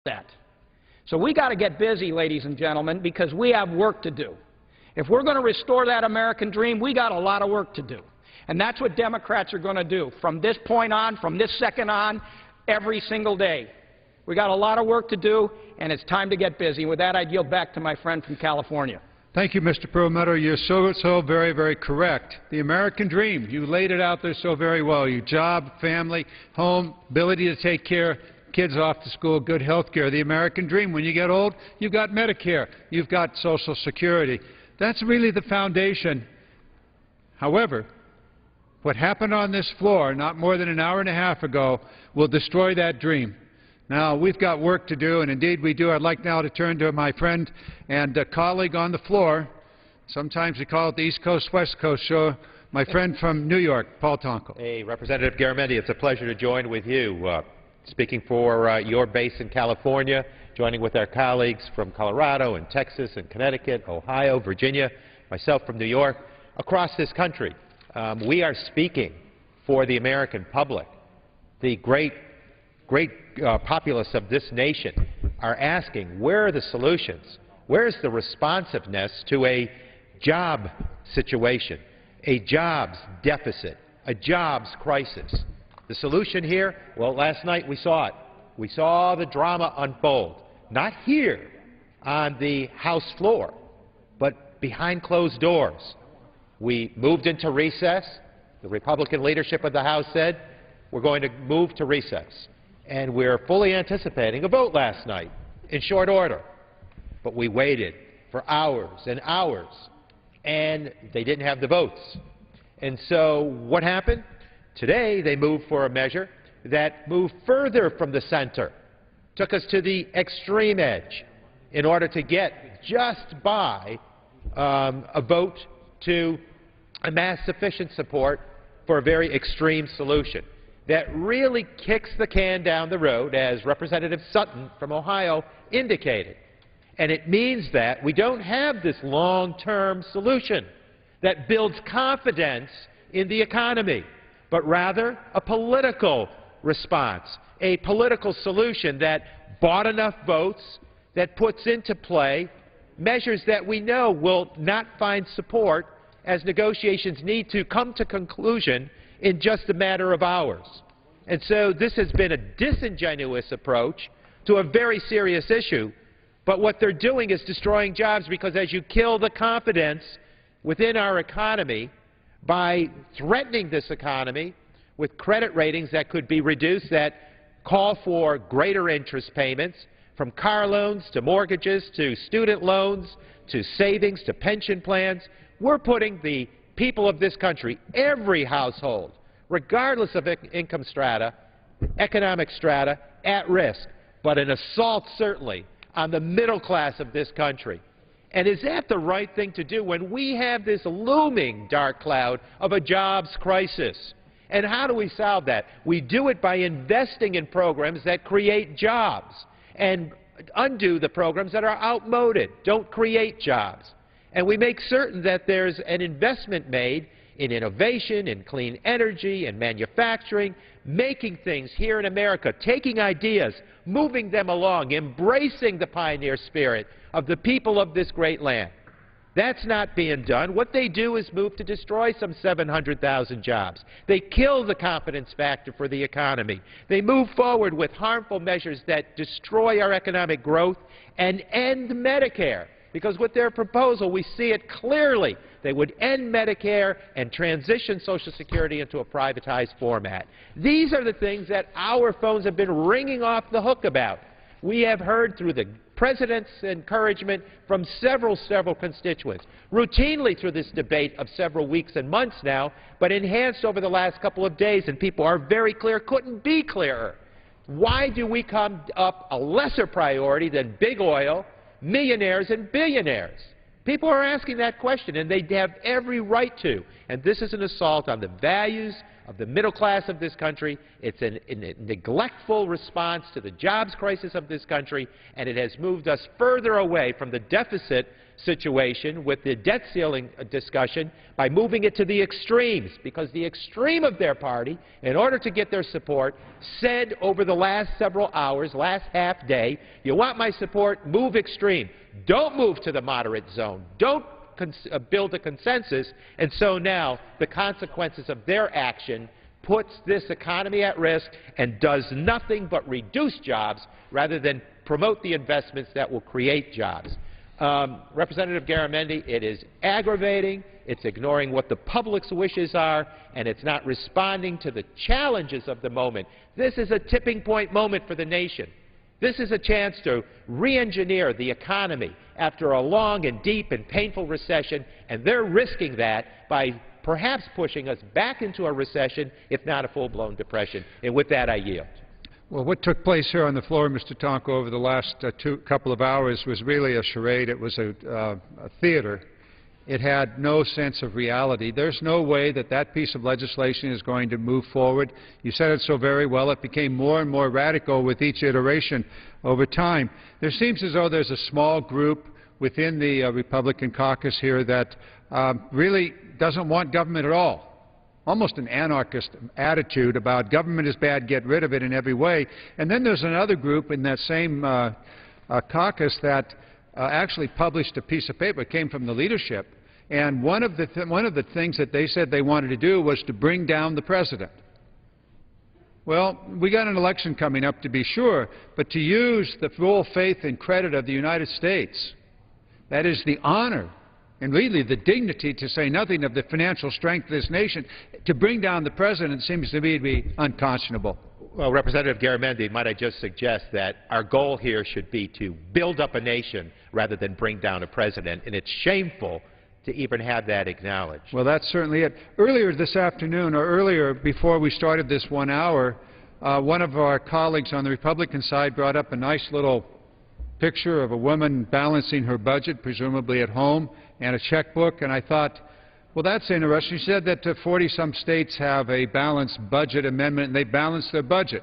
that. So we got to get busy, ladies and gentlemen, because we have work to do. If we're going to restore that American dream, we got a lot of work to do. And that's what Democrats are going to do from this point on, from this second on, every single day. We got a lot of work to do, and it's time to get busy. With that, I'd yield back to my friend from California. Thank you, Mr. Perlmutter. You're so very, very correct. The American dream, you laid it out there so very well. Your job, family, home, ability to take care, kids off to school, good health care. The American dream, when you get old, you've got Medicare, you've got Social Security. That's really the foundation. However, what happened on this floor not more than an hour and a half ago will destroy that dream. Now, we've got work to do, and indeed we do. I'd like now to turn to my friend and colleague on the floor. Sometimes we call it the East Coast, West Coast show. My friend from New York, Paul Tonko. Hey, Representative Garamendi, it's a pleasure to join with you. Speaking for your base in California, joining with our colleagues from Colorado and Texas and Connecticut, Ohio, Virginia, myself from New York, across this country. We are speaking for the American public. The great populace of this nation are asking, where are the solutions? Where is the responsiveness to a job situation, a jobs deficit, a jobs crisis? The solution here, well, last night we saw it. We saw the drama unfold, not here on the House floor, but behind closed doors. We moved into recess. The Republican leadership of the House said, we're going to move to recess. And we're fully anticipating a vote last night in short order. But we waited for hours and hours, and they didn't have the votes. And so what happened? Today they moved for a measure that moved further from the center, took us to the extreme edge in order to get just by a vote to amass sufficient support for a very extreme solution that really kicks the can down the road, as Representative Sutton from Ohio indicated. And it means that we don't have this long-term solution that builds confidence in the economy, but rather a political response, a political solution that bought enough votes, that puts into play measures that we know will not find support as negotiations need to come to conclusion in just a matter of hours. And so this has been a disingenuous approach to a very serious issue, but what they're doing is destroying jobs, because as you kill the confidence within our economy by threatening this economy with credit ratings that could be reduced, that call for greater interest payments, from car loans to mortgages to student loans to savings to pension plans, we're putting the people of this country, every household, regardless of income strata, economic strata, at risk, but an assault certainly on the middle class of this country. And is that the right thing to do when we have this looming dark cloud of a jobs crisis? And how do we solve that? We do it by investing in programs that create jobs and undo the programs that are outmoded, don't create jobs. And we make certain that there's an investment made in innovation, in clean energy, in manufacturing, making things here in America, taking ideas, moving them along, embracing the pioneer spirit of the people of this great land. That's not being done. What they do is move to destroy some 700,000 jobs. They kill the confidence factor for the economy. They move forward with harmful measures that destroy our economic growth and end Medicare. Because with their proposal, we see it clearly. They would end Medicare and transition Social Security into a privatized format. These are the things that our phones have been ringing off the hook about. We have heard through the President's encouragement from several constituents, routinely through this debate of several weeks and months now, but enhanced over the last couple of days, and people are very clear, couldn't be clearer. Why do we come up a lesser priority than big oil, millionaires and billionaires? People are asking that question, and they have every right to. And this is an assault on the values of the middle class of this country. It's a neglectful response to the jobs crisis of this country, and it has moved us further away from the deficit situation with the debt ceiling discussion by moving it to the extremes, because the extreme of their party, in order to get their support, said over the last several hours, last half day, you want my support, move extreme. Don't move to the moderate zone. Don't build a consensus. And so now the consequences of their action puts this economy at risk and does nothing but reduce jobs rather than promote the investments that will create jobs. Representative Garamendi, it is aggravating, it's ignoring what the public's wishes are, and it's not responding to the challenges of the moment. This is a tipping point moment for the nation. This is a chance to re-engineer the economy after a long and deep and painful recession, and they're risking that by perhaps pushing us back into a recession, if not a full-blown depression. And with that, I yield. Well, what took place here on the floor, Mr. Tonko, over the last couple of hours was really a charade. It was a theater. It had no sense of reality. There's no way that that piece of legislation is going to move forward. You said it so very well. It became more and more radical with each iteration over time. There seems as though there's a small group within the Republican caucus here that really doesn't want government at all. Almost an anarchist attitude about government is bad, get rid of it in every way. And then there's another group in that same caucus that actually published a piece of paper. It came from the leadership. And one of the things that they said they wanted to do was to bring down the president. Well, we got an election coming up, to be sure, but to use the full faith and credit of the United States, that is the honor and really the dignity, to say nothing of the financial strength of this nation, to bring down the president seems to me to be unconscionable. Well, Representative Garamendi, might I just suggest that our goal here should be to build up a nation rather than bring down a president, and it's shameful to even have that acknowledged. Well, that's certainly it. Earlier this afternoon, or earlier before we started this 1 hour, one of our colleagues on the Republican side brought up a nice little picture of a woman balancing her budget, presumably at home, and a checkbook, and I thought, well, that's interesting. She said that 40-some states have a balanced budget amendment, and they balance their budget.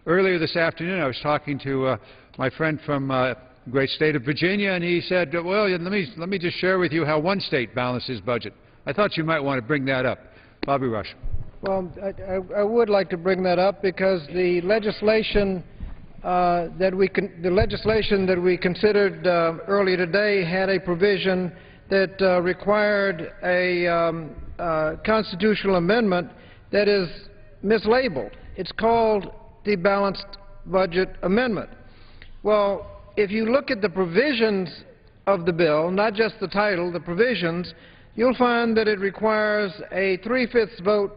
Earlier this afternoon, I was talking to my friend from the great state of Virginia, and he said, well, let me just share with you how one state balances budget. I thought you might want to bring that up. Bobby Rush. Well, I would like to bring that up because the legislation that we considered earlier today had a provision that required a constitutional amendment that is mislabeled. It's called the Balanced Budget Amendment. Well, if you look at the provisions of the bill, not just the title, the provisions, you'll find that it requires a 3/5 vote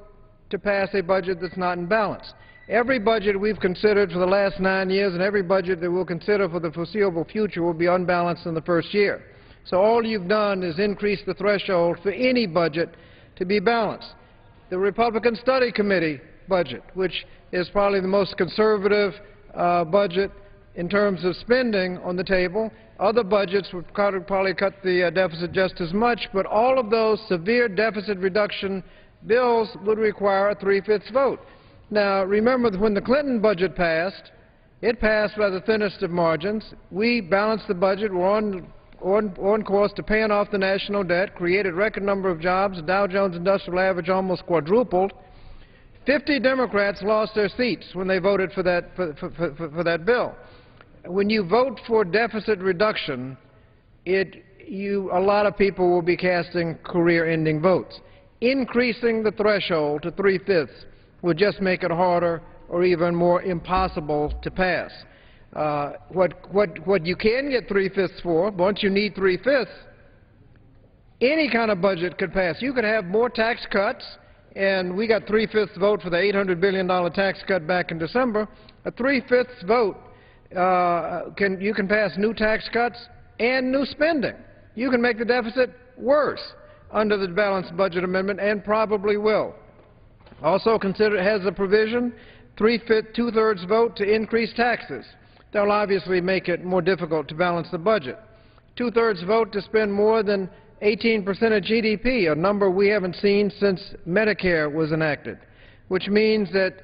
to pass a budget that's not in balance. Every budget we've considered for the last 9 years and every budget that we'll consider for the foreseeable future will be unbalanced in the first year. So all you've done is increase the threshold for any budget to be balanced. The Republican Study Committee budget, which is probably the most conservative budget in terms of spending on the table, other budgets would probably cut the deficit just as much, but all of those severe deficit reduction bills would require a 3/5 vote. Now, remember that when the Clinton budget passed, it passed by the thinnest of margins. We balanced the budget. We're on course to paying off the national debt, created a record number of jobs. The Dow Jones Industrial Average almost quadrupled. 50 Democrats lost their seats when they voted for that bill. When you vote for deficit reduction, a lot of people will be casting career-ending votes. Increasing the threshold to 3/5 would just make it harder or even more impossible to pass. What you can get 3/5 for, once you need 3/5, any kind of budget could pass. You could have more tax cuts, and we got 3/5 vote for the $800 billion tax cut back in December. A 3/5 vote, you can pass new tax cuts and new spending. You can make the deficit worse under the Balanced Budget Amendment, and probably will. Also consider it has a provision, 2/3 vote to increase taxes. They'll obviously make it more difficult to balance the budget. 2/3 vote to spend more than 18% of GDP, a number we haven't seen since Medicare was enacted. which means that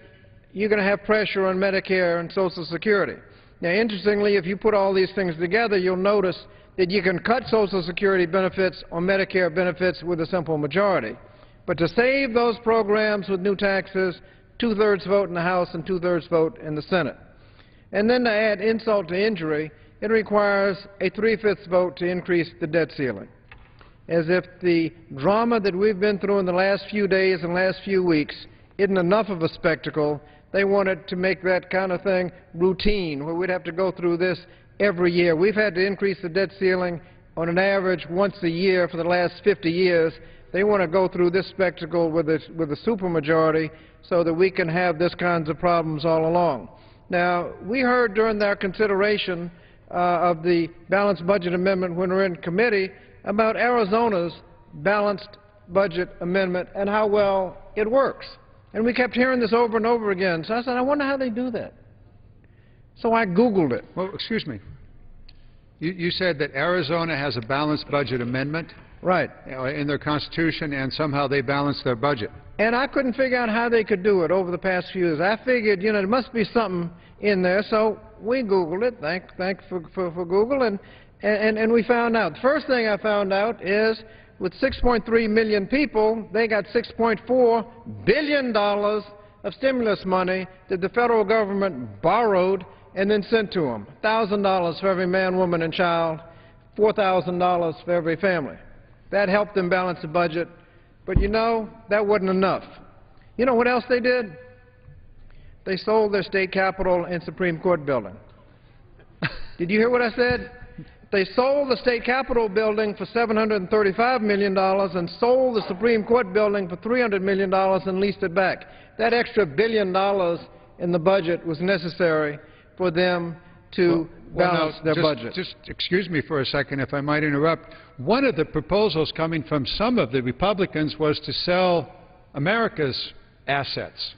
you're going to have pressure on Medicare and Social Security. Now, interestingly, if you put all these things together, you'll notice that you can cut Social Security benefits or Medicare benefits with a simple majority. But to save those programs with new taxes, two-thirds vote in the House and two-thirds vote in the Senate. And then to add insult to injury, it requires a three-fifths vote to increase the debt ceiling. As if the drama that we've been through in the last few days and last few weeks isn't enough of a spectacle, they wanted to make that kind of thing routine, where we'd have to go through this every year. We've had to increase the debt ceiling on an average once a year for the last 50 years. They want to go through this spectacle with a supermajority so that we can have this kinds of problems all along. Now, we heard during our consideration of the balanced budget amendment when we were in committee about Arizona's balanced budget amendment and how well it works. And we kept hearing this over and over again. So I said, I wonder how they do that. So I Googled it. Well, excuse me. You said that Arizona has a balanced budget amendment? Right. In their Constitution, and somehow they balance their budget. And I couldn't figure out how they could do it over the past few years. I figured, you know, there must be something in there, so we Googled it. Thanks for Google, and we found out. The first thing I found out is with 6.3 million people, they got $6.4 billion of stimulus money that the federal government borrowed and then sent to them. $1,000 for every man, woman, and child, $4,000 for every family. That helped them balance the budget. But you know, that wasn't enough. You know what else they did? They sold their state capitol and Supreme Court building. Did you hear what I said? They sold the state capitol building for $735 million and sold the Supreme Court building for $300 million and leased it back. That extra $1 billion in the budget was necessary for them to balance their budget. Just excuse me for a second, if I might interrupt. One of the proposals coming from some of the Republicans was to sell America's assets.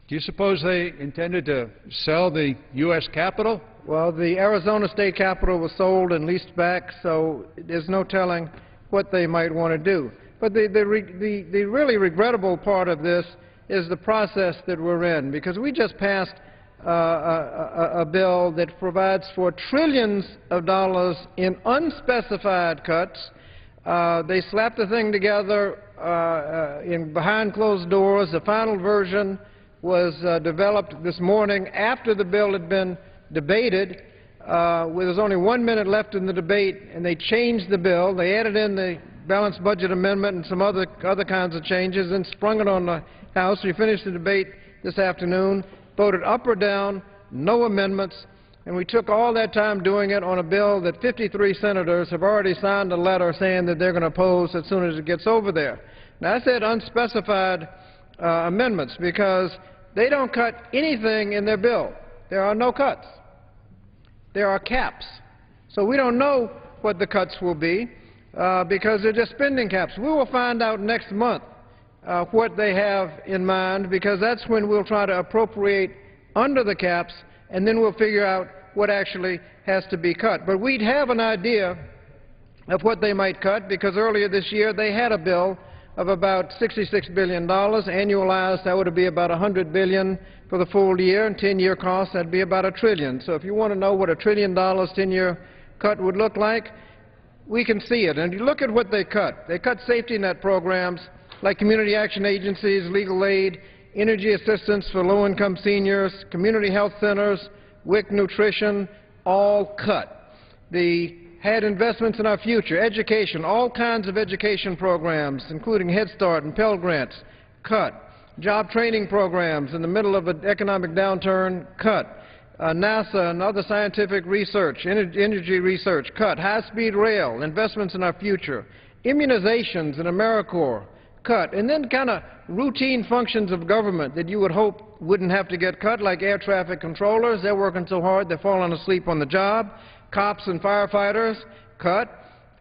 Do you suppose they intended to sell the U.S. Capitol? Well, the Arizona state capitol was sold and leased back, so there's no telling what they might want to do. But the really regrettable part of this is the process that we're in, because we just passed a bill that provides for trillions of dollars in unspecified cuts. They slapped the thing together behind closed doors. The final version was developed this morning after the bill had been debated. There's only 1 minute left in the debate, and they changed the bill. They added in the balanced budget amendment and some other kinds of changes and sprung it on the House. We finished the debate this afternoon, voted up or down, no amendments, and we took all that time doing it on a bill that 53 senators have already signed a letter saying that they're going to oppose as soon as it gets over there. Now, I said unspecified amendments because they don't cut anything in their bill. There are no cuts. There are caps. So we don't know what the cuts will be because they're just spending caps. We will find out next month what they have in mind, because that's when we'll try to appropriate under the caps, and then we'll figure out what actually has to be cut. But we'd have an idea of what they might cut, because earlier this year they had a bill of about $66 billion. Annualized, that would be about $100 billion for the full year, and 10-year cost, that'd be about $1 trillion. So if you want to know what $1 trillion 10-year cut would look like, we can see it. And you look at what they cut. They cut safety net programs like community action agencies, legal aid, energy assistance for low-income seniors, community health centers, WIC nutrition, all cut. They had investments in our future, education, all kinds of education programs, including Head Start and Pell Grants, cut. Job training programs in the middle of an economic downturn, cut. NASA and other scientific research, energy research, cut. High-speed rail, investments in our future. Immunizations and AmeriCorps, cut. And then kind of routine functions of government that you would hope wouldn't have to get cut, like air traffic controllers. They're working so hard they're falling asleep on the job. Cops and firefighters, cut.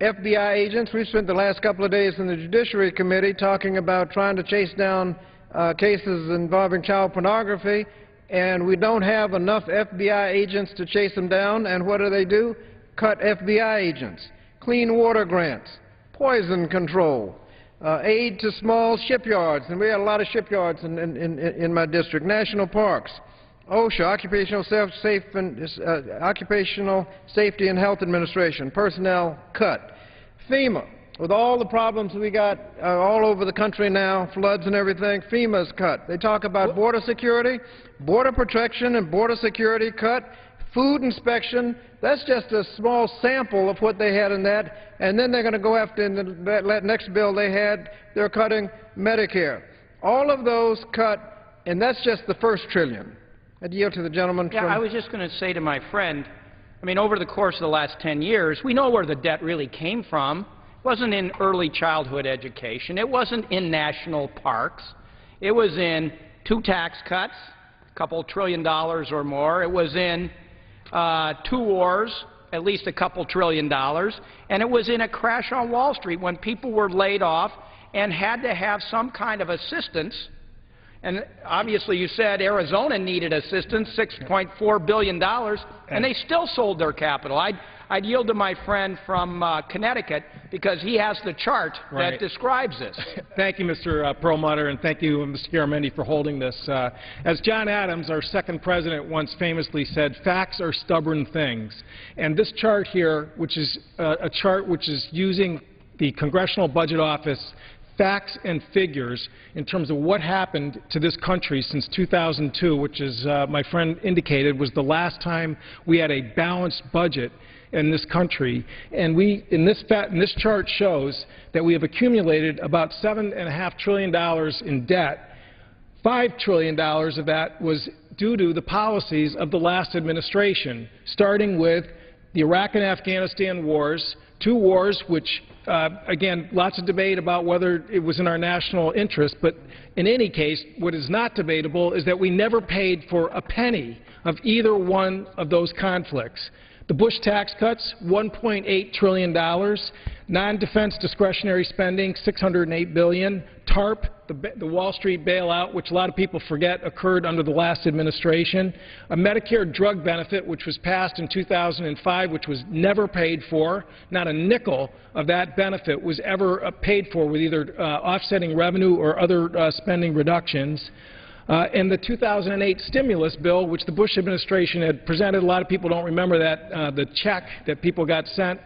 FBI agents, we've spent the last couple of days in the Judiciary Committee talking about trying to chase down cases involving child pornography, and we don't have enough FBI agents to chase them down, and what do? Cut FBI agents. Clean water grants, poison control, aid to small shipyards, and we had a lot of shipyards in my district, national parks, OSHA, Occupational Safety and Health Administration, personnel cut, FEMA, with all the problems we got all over the country now, floods and everything, FEMA's cut. They talk about border security, border protection and border security cut, food inspection. That's just a small sample of what they had in that. And then they're going to go after, in that next bill they had, they're cutting Medicare. All of those cut, and that's just the first trillion. I'd yield to the gentleman from... Yeah, I was just going to say to my friend, I mean, over the course of the last 10 years, we know where the debt really came from. It wasn't in early childhood education. It wasn't in national parks. It was in 2 tax cuts, a couple $1 trillion or more. It was in 2 wars, at least a couple $1 trillion. And it was in a crash on Wall Street when people were laid off and had to have some kind of assistance. And obviously you said Arizona needed assistance, $6.4 billion, and they still sold their capital. I'd yield to my friend from Connecticut because he has the chart that describes this. Thank you, Mr. Perlmutter, and thank you, Mr. Garamendi, for holding this. As John Adams, our second president, once famously said, facts are stubborn things. And this chart here, which is a chart which is using the Congressional Budget Office facts and figures in terms of what happened to this country since 2002, which, as my friend indicated, was the last time we had a balanced budget in this country. And this chart shows that we have accumulated about $7.5 trillion in debt. $5 trillion of that was due to the policies of the last administration, starting with the Iraq and Afghanistan wars, 2 wars which again, lots of debate about whether it was in our national interest, but in any case, what is not debatable is that we never paid for a penny of either one of those conflicts. The Bush tax cuts, $1.8 trillion. Non-defense discretionary spending, $608 billion. TARP, the Wall Street bailout, which a lot of people forget occurred under the last administration. A Medicare drug benefit, which was passed in 2005, which was never paid for. Not a nickel of that benefit was ever paid for with either offsetting revenue or other spending reductions. And the 2008 stimulus bill, which the Bush administration had presented, a lot of people don't remember that, the check that people got sent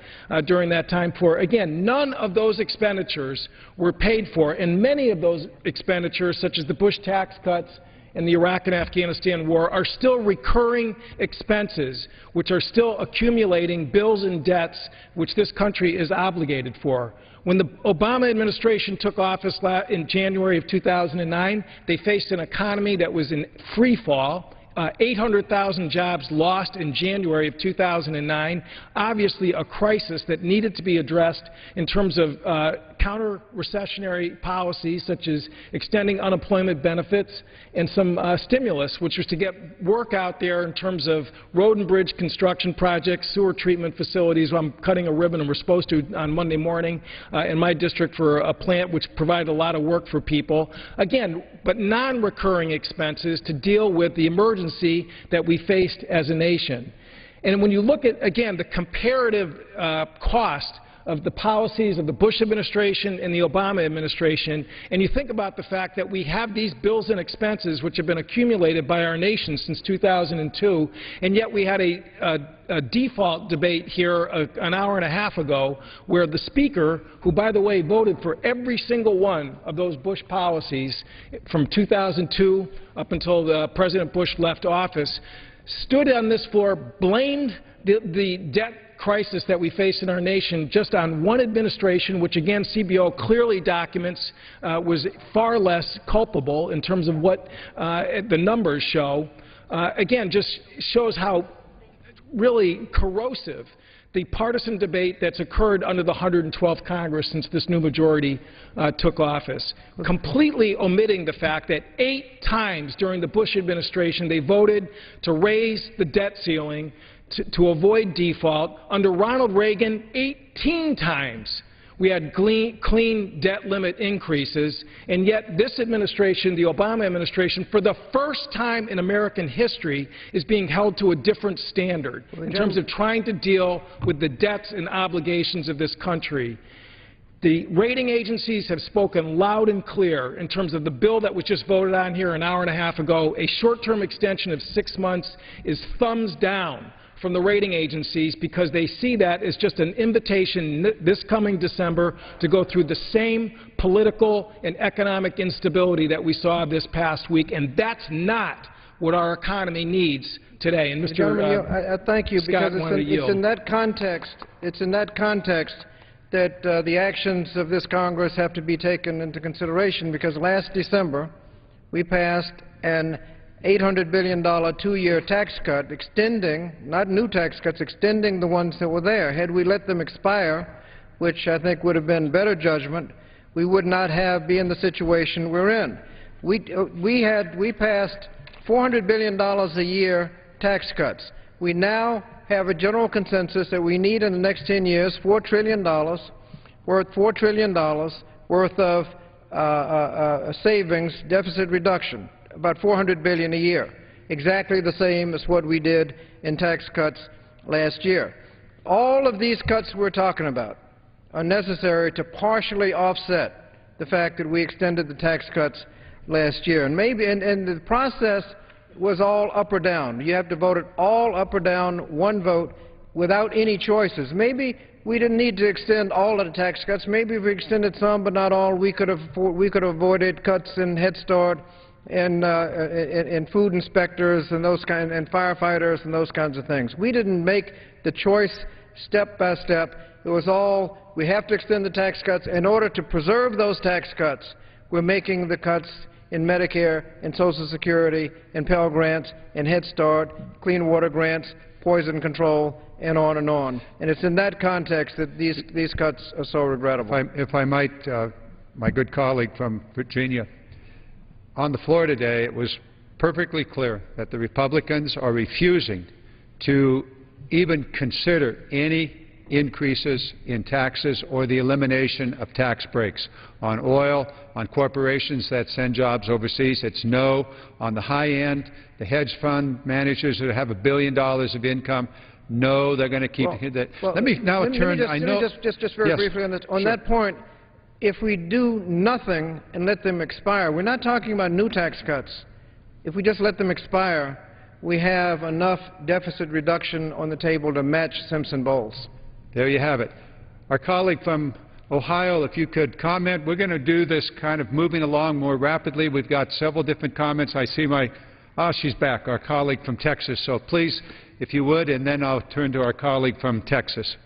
during that time for. Again, none of those expenditures were paid for, and many of those expenditures, such as the Bush tax cuts and the Iraq and Afghanistan war, are still recurring expenses, which are still accumulating bills and debts which this country is obligated for. When the Obama administration took office in January of 2009, they faced an economy that was in free fall. 800,000 jobs lost in January of 2009, obviously a crisis that needed to be addressed in terms of counter-recessionary policies such as extending unemployment benefits and some stimulus, which was to get work out there in terms of road and bridge construction projects, sewer treatment facilities. I'm cutting a ribbon, and we're supposed to on Monday morning in my district for a plant which provided a lot of work for people. Again, but non-recurring expenses to deal with the emergency that we faced as a nation. And when you look at, again, the comparative cost of the policies of the Bush administration and the Obama administration, and you think about the fact that we have these bills and expenses which have been accumulated by our nation since 2002, and yet we had a default debate here an hour and a half ago where the Speaker, who, by the way, voted for every single one of those Bush policies from 2002 up until President Bush left office, stood on this floor, blamed the debt crisis that we face in our nation just on one administration, which again CBO clearly documents was far less culpable in terms of what the numbers show. Again, just shows how really corrosive the partisan debate that's occurred under the 112th Congress since this new majority took office, completely omitting the fact that 8 times during the Bush administration they voted to raise the debt ceiling to avoid default. Under Ronald Reagan, 18 times we had clean debt limit increases, and yet this administration, the Obama administration, for the first time in American history, is being held to a different standard in terms of trying to deal with the debts and obligations of this country. The rating agencies have spoken loud and clear in terms of the bill that was just voted on here an hour and a half ago. A short-term extension of 6 months is thumbs down from the rating agencies because they see that as just an invitation this coming December to go through the same political and economic instability that we saw this past week, and that's not what our economy needs today. And I thank you, because it's in that context that the actions of this Congress have to be taken into consideration, because last December we passed an $800 billion two-year tax cut, extending, not new tax cuts, extending the ones that were there. Had we let them expire, which I think would have been better judgment, we would not be in the situation we're in. We passed $400 billion a year tax cuts. We now have a general consensus that we need in the next 10 years $4 trillion worth of savings, deficit reduction, about $400 billion a year, exactly the same as what we did in tax cuts last year. All of these cuts we're talking about are necessary to partially offset the fact that we extended the tax cuts last year. And the process was all up or down. You have to vote it all up or down, one vote, without any choices. Maybe we didn't need to extend all of the tax cuts. Maybe if we extended some but not all, we could have avoided cuts in Head Start and food inspectors and and firefighters and those kinds of things. We didn't make the choice step by step. It was all, we have to extend the tax cuts. In order to preserve those tax cuts, we're making the cuts in Medicare and Social Security and Pell Grants and Head Start, Clean Water Grants, poison control, and on and on. And it's in that context that these cuts are so regrettable. If I might, my good colleague from Virginia, on the floor today it was perfectly clear that the Republicans are refusing to even consider any increases in taxes or the elimination of tax breaks on oil, on corporations that send jobs overseas. It's no. On the high end, the hedge fund managers that have $1 billion of income, no, they're going to keep that. Let me now turn. Just very briefly on this. On that point, if we do nothing and let them expire, we're not talking about new tax cuts. If we just let them expire, we have enough deficit reduction on the table to match Simpson-Bowles. There you have it. Our colleague from Ohio, if you could comment. We're going to do this kind of moving along more rapidly. We've got several different comments. I see she's back, our colleague from Texas. So please, if you would, and then I'll turn to our colleague from Texas.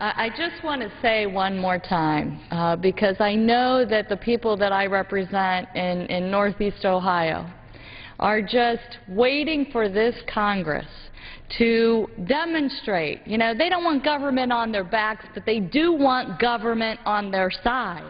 I just want to say one more time, because I know that the people that I represent in Northeast Ohio are just waiting for this Congress to demonstrate. You know, they don't want government on their backs, but they do want government on their side.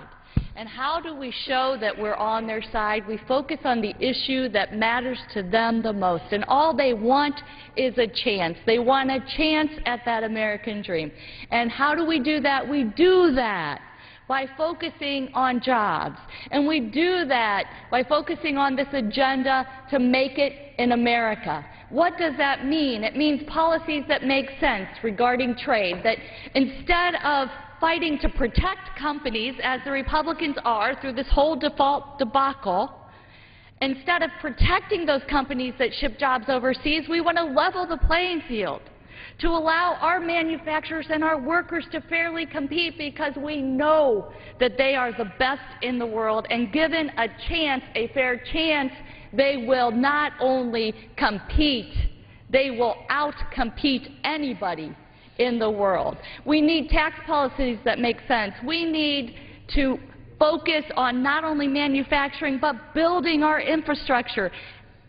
And how do we show that we're on their side? We focus on the issue that matters to them the most. And all they want is a chance. They want a chance at that American dream. And how do we do that? We do that by focusing on jobs. And we do that by focusing on this agenda to make it in America. What does that mean? It means policies that make sense regarding trade, that instead of fighting to protect companies, as the Republicans are through this whole default debacle, instead of protecting those companies that ship jobs overseas, we want to level the playing field to allow our manufacturers and our workers to fairly compete, because we know that they are the best in the world, and given a chance, a fair chance, they will not only compete, they will out-compete anybody in the world. We need tax policies that make sense. We need to focus on not only manufacturing but building our infrastructure.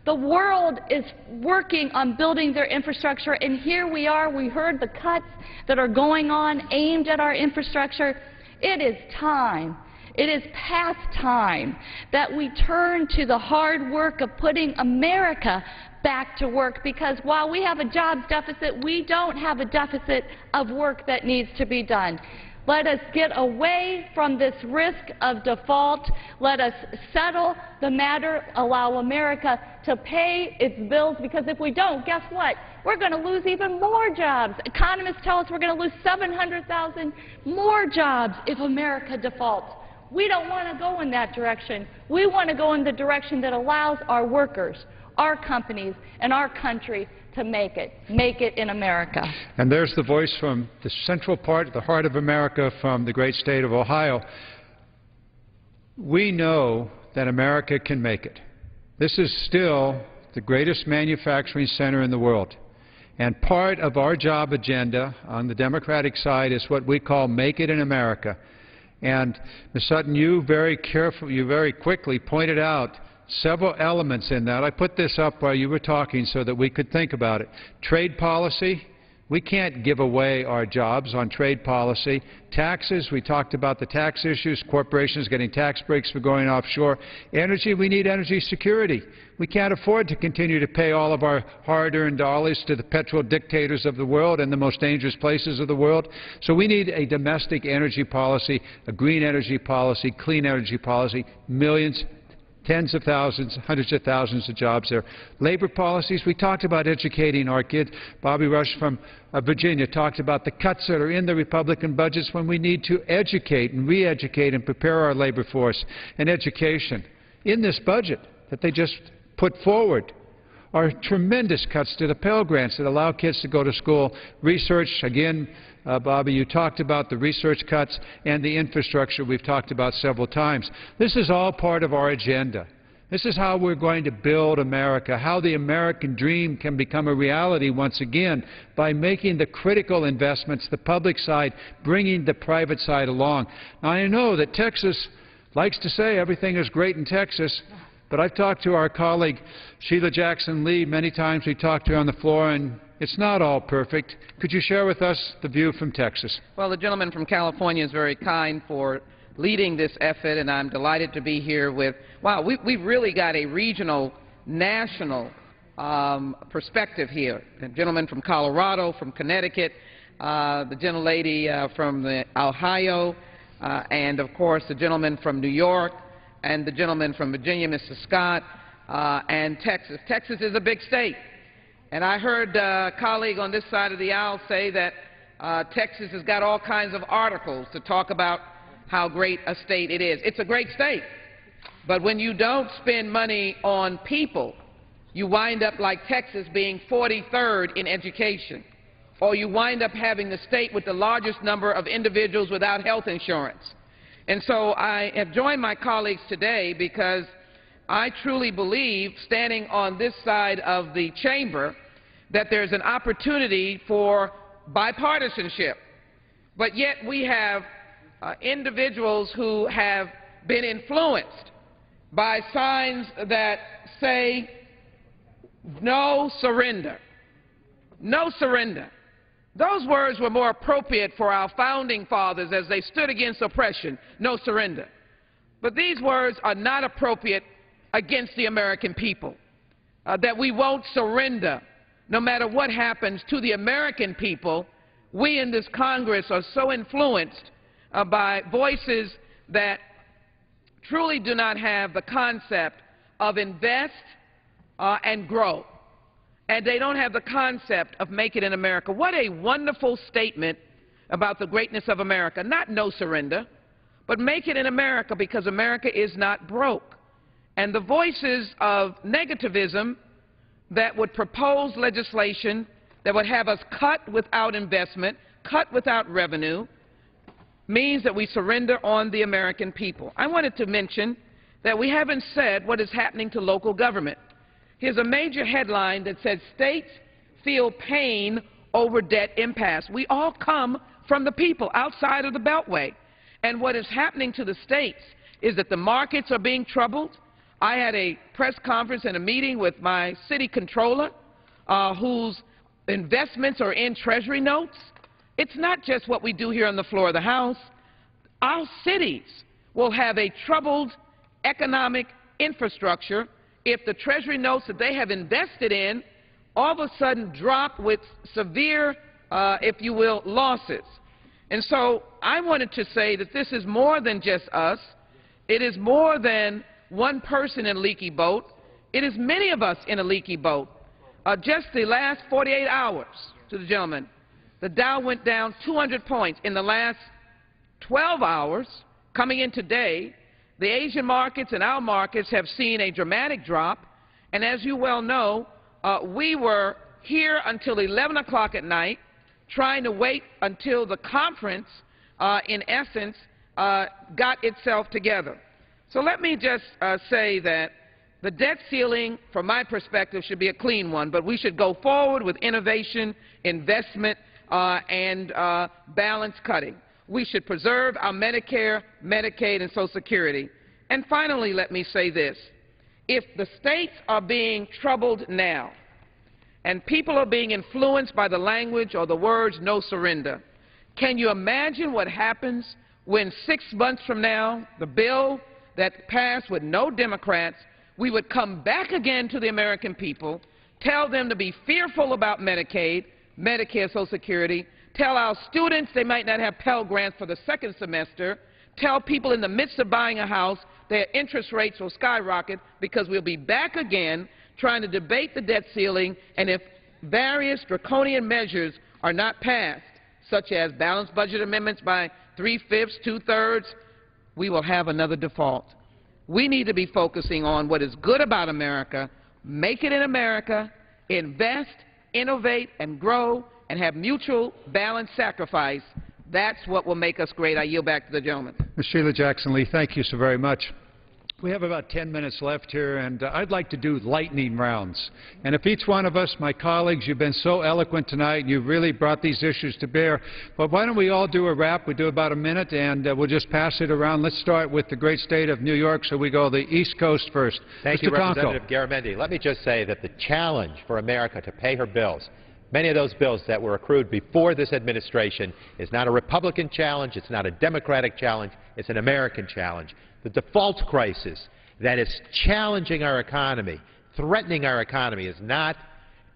The world is working on building their infrastructure, and here we are. We heard the cuts that are going on aimed at our infrastructure. It is time. It is past time that we turn to the hard work of putting America back to work, because while we have a jobs deficit, we don't have a deficit of work that needs to be done. Let us get away from this risk of default. Let us settle the matter, allow America to pay its bills, because if we don't, guess what? We're going to lose even more jobs. Economists tell us we're going to lose 700,000 more jobs if America defaults. We don't want to go in that direction. We want to go in the direction that allows our workers, our companies, and our country to make it in America. And there's the voice from the central part, the heart of America, from the great state of Ohio. We know that America can make it. This is still the greatest manufacturing center in the world. And part of our job agenda on the Democratic side is what we call Make It in America. And Ms. Sutton, you very quickly pointed out several elements in that. I put this up while you were talking so that we could think about it. Trade policy. We can't give away our jobs on trade policy. Taxes, we talked about the tax issues, corporations getting tax breaks for going offshore. Energy, we need energy security. We can't afford to continue to pay all of our hard-earned dollars to the petrol dictators of the world and the most dangerous places of the world. So we need a domestic energy policy, a green energy policy, clean energy policy, millions, tens of thousands, hundreds of thousands of jobs there. Labor policies, we talked about educating our kids. Bobby Rush from Virginia talked about the cuts that are in the Republican budgets when we need to educate and re-educate and prepare our labor force. And education. In this budget that they just put forward are tremendous cuts to the Pell Grants that allow kids to go to school. Research, again, Bobby, you talked about the research cuts and the infrastructure we've talked about several times. This is all part of our agenda. This is how we're going to build America, how the American dream can become a reality once again by making the critical investments, the public side, bringing the private side along. Now, I know that Texas likes to say everything is great in Texas, but I've talked to our colleague Sheila Jackson Lee many times. We talked to her on the floor, and it's not all perfect. Could you share with us the view from Texas? Well, the gentleman from California is very kind for leading this effort, and I'm delighted to be here with, wow, we've really got a regional, national perspective here. The gentleman from Colorado, from Connecticut, the gentlelady from Ohio, and, of course, the gentleman from New York, and the gentleman from Virginia, Mr. Scott, and Texas. Texas is a big state. And I heard a colleague on this side of the aisle say that Texas has got all kinds of articles to talk about how great a state it is. It's a great state. But when you don't spend money on people, you wind up like Texas being 43rd in education. Or you wind up having the state with the largest number of individuals without health insurance. And so I have joined my colleagues today because I truly believe, standing on this side of the chamber, that there's an opportunity for bipartisanship. But yet we have individuals who have been influenced by signs that say, no surrender. No surrender. Those words were more appropriate for our founding fathers as they stood against oppression, no surrender. But these words are not appropriate against the American people, that we won't surrender no matter what happens to the American people. We in this Congress are so influenced by voices that truly do not have the concept of invest and grow. And they don't have the concept of make it in America. What a wonderful statement about the greatness of America. Not no surrender, but make it in America, because America is not broke. And the voices of negativism that would propose legislation that would have us cut without investment, cut without revenue, means that we surrender on the American people. I wanted to mention that we haven't said what is happening to local government. Here's a major headline that said, states feel pain over debt impasse. We all come from the people outside of the Beltway. And what is happening to the states is that the markets are being troubled. I had a press conference and a meeting with my city controller, whose investments are in Treasury notes. It's not just what we do here on the floor of the House. Our cities will have a troubled economic infrastructure if the Treasury notes that they have invested in all of a sudden drop with severe, if you will, losses. And so I wanted to say that this is more than just us. It is more than one person in a leaky boat. It is many of us in a leaky boat. Just the last 48 hours, to the gentleman, the Dow went down 200 points. In the last 12 hours, coming in today, the Asian markets and our markets have seen a dramatic drop. And as you well know, we were here until 11 o'clock at night, trying to wait until the conference, in essence, got itself together. So let me just say that the debt ceiling, from my perspective, should be a clean one, but we should go forward with innovation, investment, and balance cutting. We should preserve our Medicare, Medicaid, and Social Security. And finally, let me say this. If the states are being troubled now, and people are being influenced by the language or the words "no surrender," can you imagine what happens when 6 months from now, the bill that passed with no Democrats, we would come back again to the American people, tell them to be fearful about Medicaid, Medicare, Social Security, tell our students they might not have Pell Grants for the second semester, tell people in the midst of buying a house their interest rates will skyrocket because we'll be back again trying to debate the debt ceiling, and if various draconian measures are not passed, such as balanced budget amendments by 3/5, 2/3, we will have another default. We need to be focusing on what is good about America, make it in America, invest, innovate, and grow, and have mutual balanced sacrifice. That's what will make us great. I yield back to the gentleman. Ms. Sheila Jackson Lee, thank you so very much. We have about 10 minutes left here, and I'd like to do lightning rounds. And if each one of us, my colleagues, you've been so eloquent tonight, and you've really brought these issues to bear, but why don't we all do a wrap? We do about a minute, and we'll just pass it around. Let's start with the great state of New York, so we go the East Coast first. Thank you, Representative Garamendi. Let me just say that the challenge for America to pay her bills, many of those bills that were accrued before this administration, is not a Republican challenge, it's not a Democratic challenge, it's an American challenge. The default crisis that is challenging our economy, threatening our economy, is not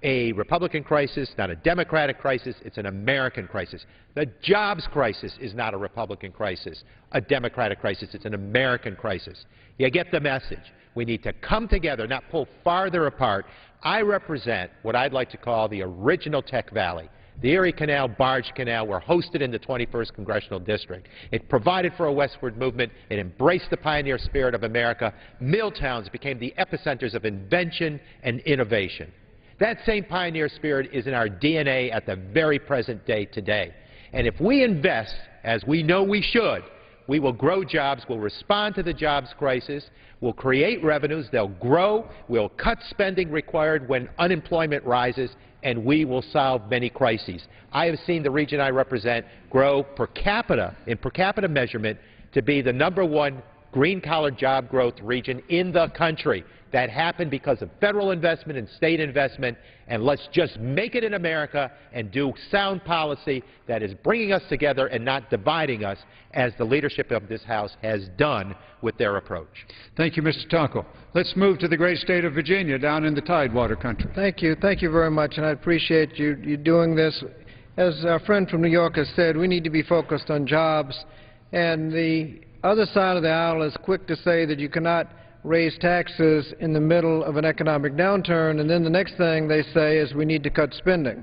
a Republican crisis, not a Democratic crisis, it's an American crisis. The jobs crisis is not a Republican crisis, a Democratic crisis, it's an American crisis. You get the message. We need to come together, not pull farther apart. I represent what I'd like to call the original Tech Valley. The Erie Canal, Barge Canal were hosted in the 21st Congressional District. It provided for a westward movement. It embraced the pioneer spirit of America. Mill towns became the epicenters of invention and innovation. That same pioneer spirit is in our DNA at the very present day today. And if we invest, as we know we should, we will grow jobs, we'll respond to the jobs crisis, we'll create revenues, they'll grow, we'll cut spending required when unemployment rises, and we will solve many crises. I have seen the region I represent grow per capita, in per capita measurement, to be the #1 green-collar job growth region in the country. That happened because of federal investment and state investment, and let's just make it in America and do sound policy that is bringing us together and not dividing us, as the leadership of this House has done with their approach. Thank you, Mr. Tonko. Let's move to the great state of Virginia, down in the Tidewater country. Thank you. Thank you very much, and I appreciate you doing this. As our friend from New York has said, we need to be focused on jobs, and the other side of the aisle is quick to say that you cannot raise taxes in the middle of an economic downturn, and then the next thing they say is we need to cut spending.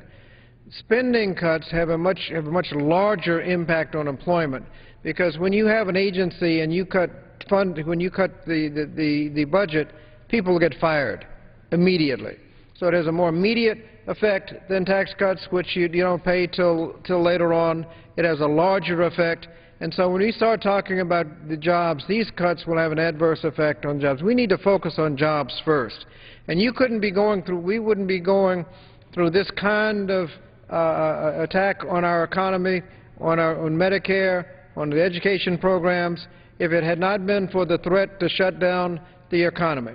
Spending cuts have a much larger impact on employment, because when you have an agency and you cut the budget, people get fired immediately. So it has a more immediate effect than tax cuts, which you don't pay till later on. It has a larger effect. And so when we start talking about the jobs, these cuts will have an adverse effect on jobs. We need to focus on jobs first. And we wouldn't be going through this kind of attack on our economy, on Medicare, on the education programs, if it had not been for the threat to shut down the economy.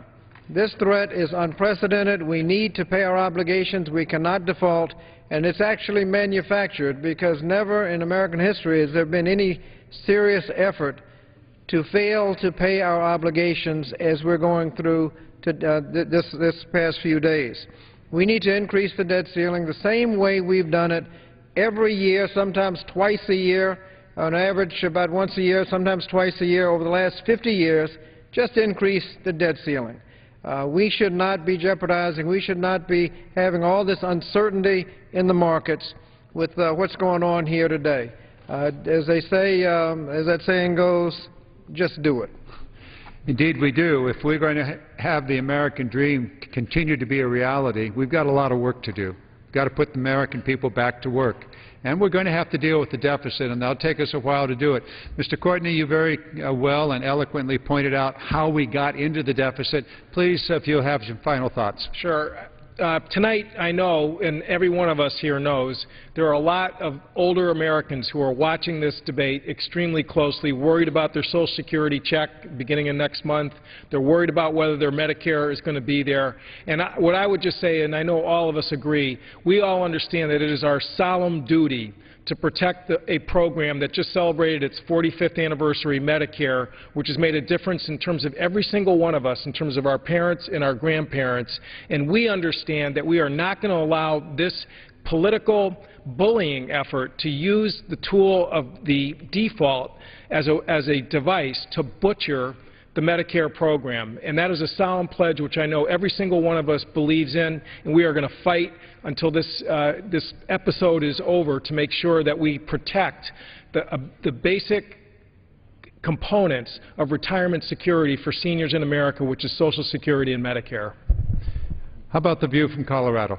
This threat is unprecedented. We need to pay our obligations. We cannot default. And it's actually manufactured, because never in American history has there been any serious effort to fail to pay our obligations as we're going through this past few days. We need to increase the debt ceiling the same way we've done it every year, sometimes twice a year. on average about once a year, sometimes twice a year over the last 50 years, just increase the debt ceiling. We should not be jeopardizing, we should not be having all this uncertainty in the markets with what's going on here today. As they say, as that saying goes, just do it. Indeed we do. If we're going to have the American dream continue to be a reality, we've got a lot of work to do. We've got to put the American people back to work. And we're going to have to deal with the deficit, and that'll take us a while to do it. Mr. Courtney, you very well and eloquently pointed out how we got into the deficit. Please, if you'll have some final thoughts. Sure. Tonight, I know, and every one of us here knows, there are a lot of older Americans who are watching this debate extremely closely, worried about their Social Security check beginning of next month. They're worried about whether their Medicare is going to be there. And what I would just say, and I know all of us agree, we all understand that it is our solemn duty to protect a program that just celebrated its 45th anniversary, Medicare, which has made a difference in terms of every single one of us, in terms of our parents and our grandparents. And we understand that we are not going to allow this political bullying effort to use the tool of the default as a device to butcher the Medicare program. And that is a solemn pledge which I know every single one of us believes in, and we are going to fight until this episode is over to make sure that we protect the basic components of retirement security for seniors in America, which is Social Security and Medicare. How about the view from Colorado?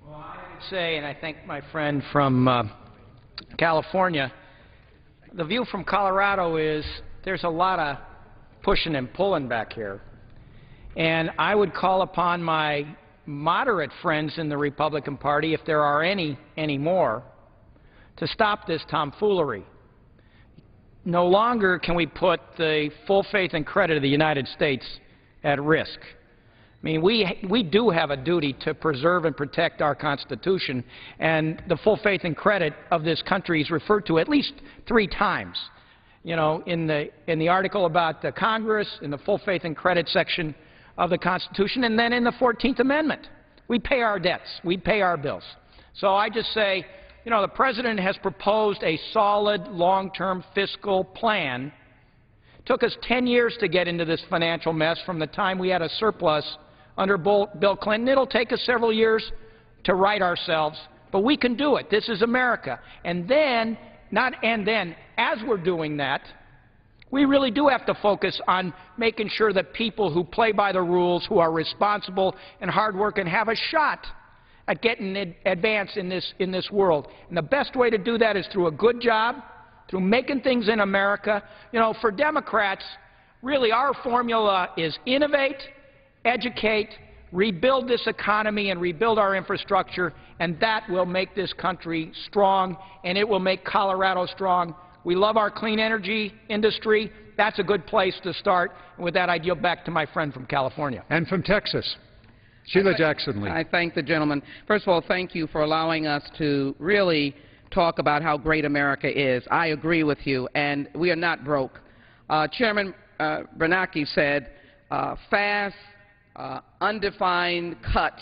Well, I would say, and I thank my friend from California, the view from Colorado is there's a lot of pushing and pulling back here. And I would call upon my moderate friends in the Republican Party, if there are any more, to stop this tomfoolery. No longer can we put the full faith and credit of the United States at risk. I mean, we do have a duty to preserve and protect our Constitution, and the full faith and credit of this country is referred to at least 3 times. You know, in the article about the Congress, in the full faith and credit section of the Constitution, and then in the 14th Amendment. We pay our debts. We pay our bills. So I just say, you know, the President has proposed a solid, long-term fiscal plan. It took us 10 years to get into this financial mess from the time we had a surplus under Bill Clinton. It'll take us several years to right ourselves, but we can do it. This is America. And then, as we're doing that, we really do have to focus on making sure that people who play by the rules, who are responsible and hardworking, have a shot at getting advanced in this world. And the best way to do that is through a good job, through making things in America. You know, for Democrats, really our formula is innovate, educate, rebuild this economy and rebuild our infrastructure, and that will make this country strong, and it will make Colorado strong. We love our clean energy industry. That's a good place to start. And with that, I yield back to my friend from California. And from Texas, Sheila Jackson Lee. I thank the gentleman. First of all, thank you for allowing us to really talk about how great America is. I agree with you, and we are not broke. Chairman Bernanke said fast, undefined cuts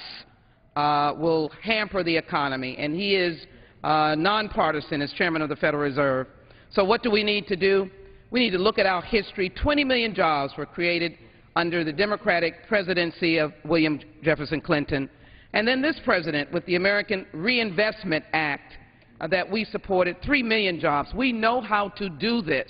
will hamper the economy, and he is nonpartisan as chairman of the Federal Reserve. So what do we need to do? We need to look at our history. 20 million jobs were created under the Democratic presidency of William Jefferson Clinton. And then this president, with the American Reinvestment Act that we supported, 3 million jobs. We know how to do this.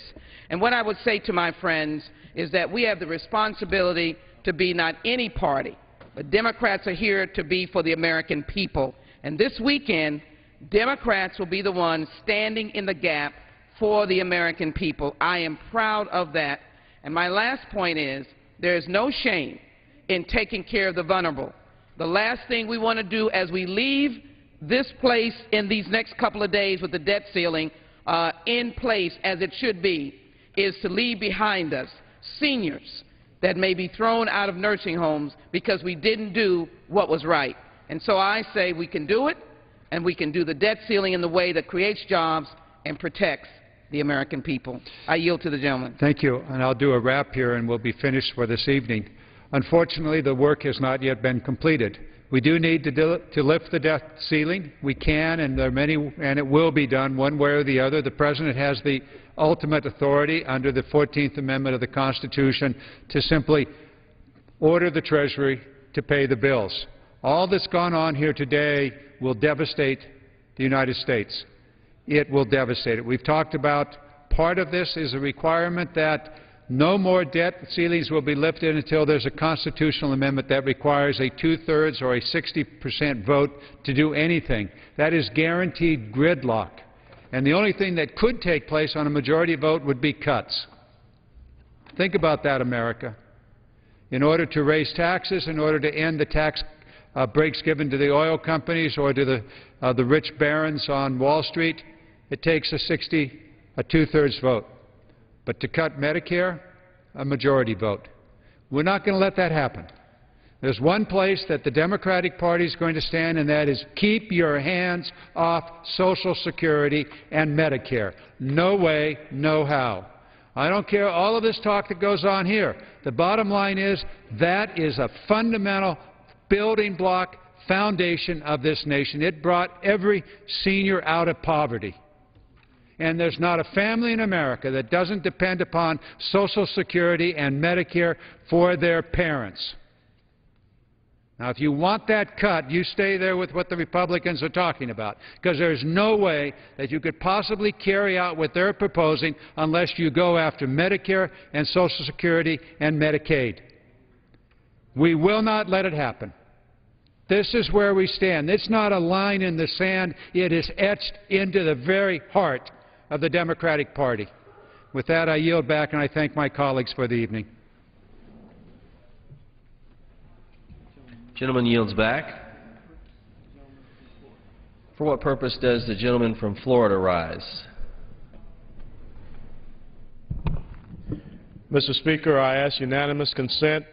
And what I would say to my friends is that we have the responsibility to be not any party, but Democrats are here to be for the American people. And this weekend, Democrats will be the ones standing in the gap for the American people. I am proud of that. And my last point is, there is no shame in taking care of the vulnerable. The last thing we want to do as we leave this place in these next couple of days with the debt ceiling in place as it should be is to leave behind us seniors that may be thrown out of nursing homes because we didn't do what was right. And so I say we can do it, and we can do the debt ceiling in the way that creates jobs and protects the American people. I yield to the gentleman. Thank you. And I'll do a wrap here, and we'll be finished for this evening. Unfortunately, the work has not yet been completed. We do need to lift the debt ceiling. We can, and there are many, and it will be done one way or the other. The President has the ultimate authority under the 14th Amendment of the Constitution to simply order the Treasury to pay the bills. All that's gone on here today will devastate the United States. It will devastate it. We've talked about part of this is a requirement that no more debt ceilings will be lifted until there's a constitutional amendment that requires a 2/3 or a 60% vote to do anything. That is guaranteed gridlock. And the only thing that could take place on a majority vote would be cuts. Think about that, America. In order to raise taxes, in order to end the tax breaks given to the oil companies or to the rich barons on Wall Street, it takes a 2/3 vote. But to cut Medicare, a majority vote. We're not going to let that happen. There's one place that the Democratic Party is going to stand, and that is keep your hands off Social Security and Medicare. No way, no how. I don't care all of this talk that goes on here. The bottom line is that is a fundamental building block foundation of this nation. It brought every senior out of poverty. And there's not a family in America that doesn't depend upon Social Security and Medicare for their parents. Now, if you want that cut, you stay there with what the Republicans are talking about, because there's no way that you could possibly carry out what they're proposing unless you go after Medicare and Social Security and Medicaid. We will not let it happen. This is where we stand. It's not a line in the sand. It is etched into the very heart of the Democratic Party. With that, I yield back, and I thank my colleagues for the evening. Gentleman yields back. For what purpose does the gentleman from Florida rise? Mr. Speaker, I ask unanimous consent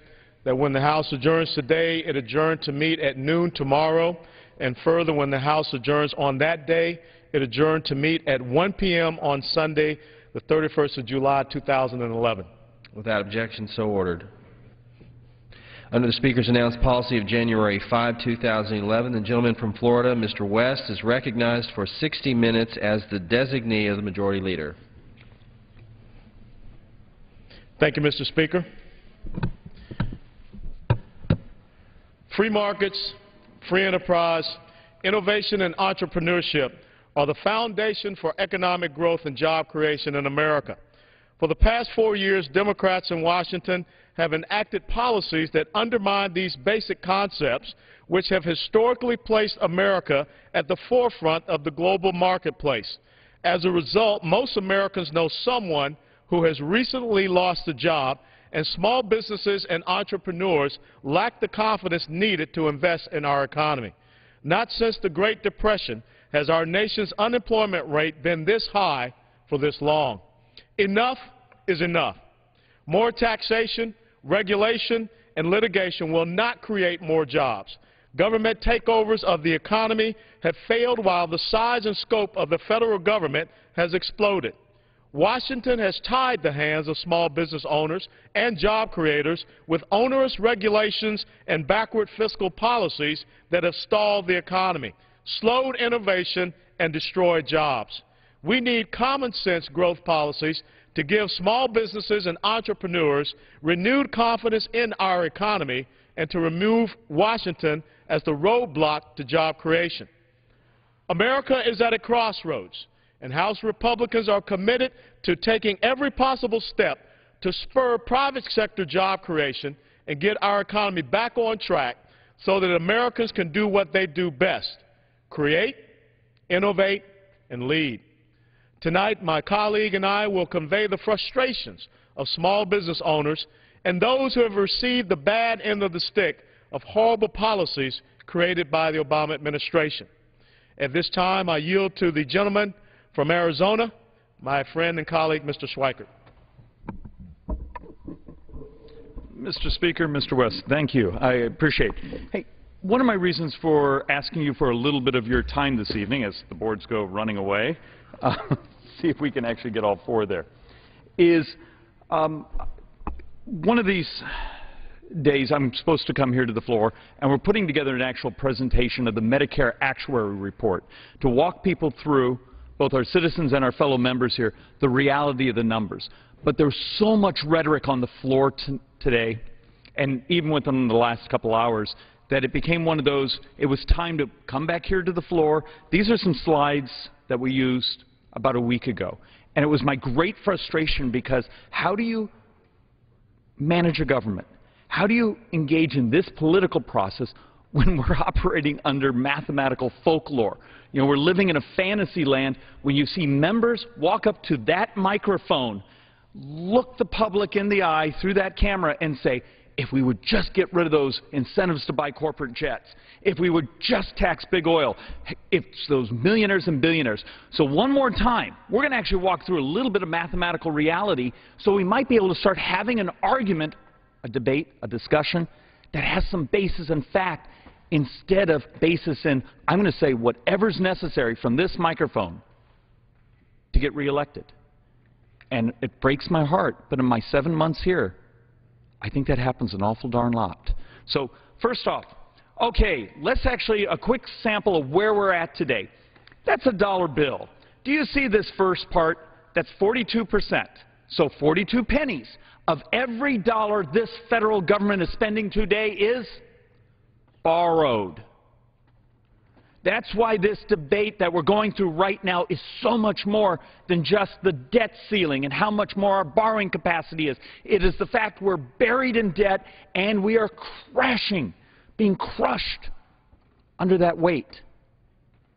that when the House adjourns today, it adjourn to meet at noon tomorrow, and further, when the House adjourns on that day, it adjourned to meet at 1 p.m. on Sunday, the 31st of July, 2011. Without objection, so ordered. Under the Speaker's announced policy of January 5, 2011, the gentleman from Florida, Mr. West, is recognized for 60 minutes as the designee of the Majority Leader. Thank you, Mr. Speaker. Free markets, free enterprise, innovation, and entrepreneurship are the foundation for economic growth and job creation in America. For the past 4 years, Democrats in Washington have enacted policies that undermine these basic concepts, which have historically placed America at the forefront of the global marketplace. As a result, most Americans know someone who has recently lost a job, and small businesses and entrepreneurs lack the confidence needed to invest in our economy. Not since the Great Depression has our nation's unemployment rate been this high for this long. Enough is enough. More taxation, regulation, and litigation will not create more jobs. Government takeovers of the economy have failed while the size and scope of the federal government has exploded. Washington has tied the hands of small business owners and job creators with onerous regulations and backward fiscal policies that have stalled the economy, slowed innovation, and destroyed jobs. We need common sense growth policies to give small businesses and entrepreneurs renewed confidence in our economy and to remove Washington as the roadblock to job creation. America is at a crossroads, and House Republicans are committed to taking every possible step to spur private sector job creation and get our economy back on track so that Americans can do what they do best: create, innovate, and lead. Tonight, my colleague and I will convey the frustrations of small business owners and those who have received the bad end of the stick of horrible policies created by the Obama administration. At this time, I yield to the gentleman from Arizona, my friend and colleague, Mr. Schweikert. Mr. Speaker, Mr. West, thank you. I appreciate it. Hey, one of my reasons for asking you for a little bit of your time this evening, as the boards go running away, see if we can actually get all four there, is one of these days, I'm supposed to come here to the floor, and we're putting together an actual presentation of the Medicare Actuary Report to walk people through, both our citizens and our fellow members here, the reality of the numbers. But there's so much rhetoric on the floor today, and even within the last couple hours, that it became one of those, it was time to come back here to the floor. These are some slides that we used about a week ago. And it was my great frustration because how do you manage a government? How do you engage in this political process when we're operating under mathematical folklore? You know, we're living in a fantasy land when you see members walk up to that microphone, look the public in the eye through that camera and say, if we would just get rid of those incentives to buy corporate jets, if we would just tax big oil, if it's those millionaires and billionaires. So one more time, we're going to actually walk through a little bit of mathematical reality so we might be able to start having an argument, a debate, a discussion that has some basis in fact instead of basis in, I'm going to say whatever's necessary from this microphone to get reelected. And it breaks my heart, but in my 7 months here, I think that happens an awful darn lot. So first off, okay, let's actually, a quick sample of where we're at today. That's a dollar bill. Do you see this first part? That's 42%. So 42 pennies of every dollar this federal government is spending today is borrowed. That's why this debate that we're going through right now is so much more than just the debt ceiling and how much more our borrowing capacity is. It is the fact we're buried in debt and we are crashing, being crushed under that weight.